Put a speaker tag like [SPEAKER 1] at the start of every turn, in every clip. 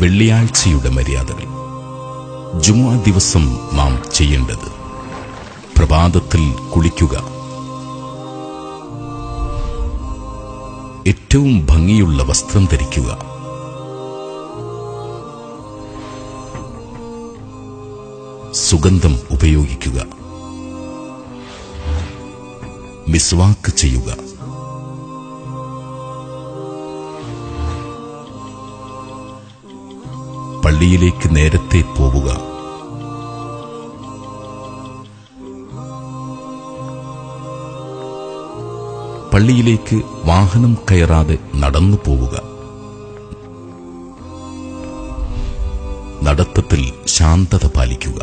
[SPEAKER 1] വെള്ളിയാഴ്ചയുടെ മര്യാദകൾ. ജുമുഅ ദിവസം നാം ചെയ്യേണ്ടത്: പ്രഭാതത്തിൽ കുളിക്കുക, ഏറ്റവും ഭംഗിയുള്ള വസ്ത്രം ധരിക്കുക, സുഗന്ധം ഉപയോഗിക്കുക, മിസ്വാക്ക് ചെയ്യുക, പള്ളിയിലേക്ക് നേരത്തെ പോവുക, പള്ളിയിലേക്ക് വാഹനം കയറാതെ നടന്നു പോവുക, നടത്തത്തിൽ ശാന്തത പാലിക്കുക,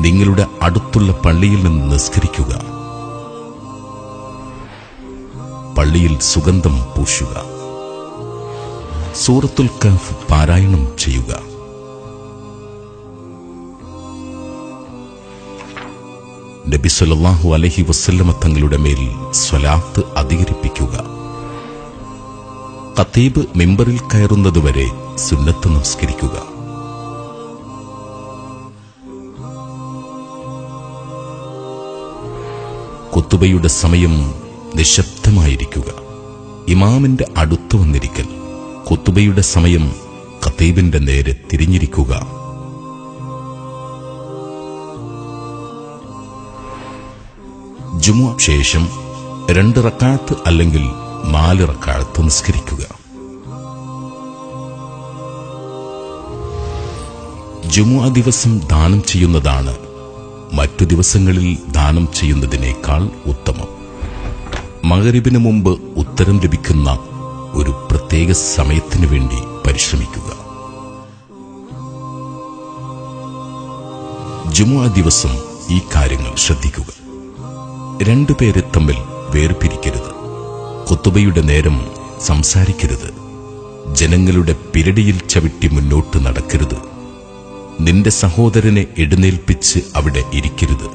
[SPEAKER 1] നിങ്ങളുടെ അടുത്തുള്ള പള്ളിയിൽ നിന്ന് നിസ്കരിക്കുക, പള്ളിയിൽ സുഗന്ധം പൂശുക, സൂറത്തുൽ കഹ്ഫ് പാരായണം ചെയ്യുക, നബി സല്ലല്ലാഹു അലൈഹി വസല്ലമ തങ്ങളുടെ മേൽ സ്വലാത്ത് അധികരിപ്പിക്കുക, ഖതീബ് മിമ്പറിൽ കയറുന്നതുവരെ സുന്നത്ത് നമസ്കരിക്കുക, ഖുതുബയുടെ സമയം നിശബ്ദമായിരിക്കുക, ഇമാമിന്റെ അടുത്ത് വന്നിരിക്കൽ, ഖുതുബയുടെ സമയം ഖതീബിന്റെ നേരെ തിരിഞ്ഞിരിക്കുക, ജുമുഅ ശേഷം 2 റക്അത്ത് അല്ലെങ്കിൽ 4 റക്അത്ത് നിസ്കരിക്കുക. ജുമുഅ ദിവസം ദാനം ചെയ്യുന്നതാണ് മറ്റു ദിവസങ്ങളിൽ ദാനം ചെയ്യുന്നതിനേക്കാൾ ഉത്തമം. മഗ്‌രിബിന് മുമ്പ് ഉത്തരം ലഭിക്കുന്ന ഒരു പ്രത്യേക സമയത്തിനു വേണ്ടി പരിശ്രമിക്കുക. ജുമുഅ ദിവസം ഈ കാര്യങ്ങൾ ശ്രദ്ധിക്കുക: 2 പേരെ തമ്മിൽ വേർപിരിക്കരുത്, ഖുതുബയുടെ നേരം സംസാരിക്കരുത്, ജനങ്ങളുടെ പിരടിയിൽ ചവിട്ടി മുന്നോട്ട് നടക്കരുത്, നിന്റെ സഹോദരനെ എഴുന്നേൽപ്പിച്ച് അവിടെ ഇരിക്കരുത്,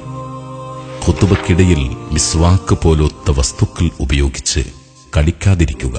[SPEAKER 1] ഖുതുബയ്ക്കിടയിൽ മിസ്വാക്ക് പോലൊത്ത വസ്തുക്കൾ ഉപയോഗിച്ച് കളിക്കാതിരിക്കുക.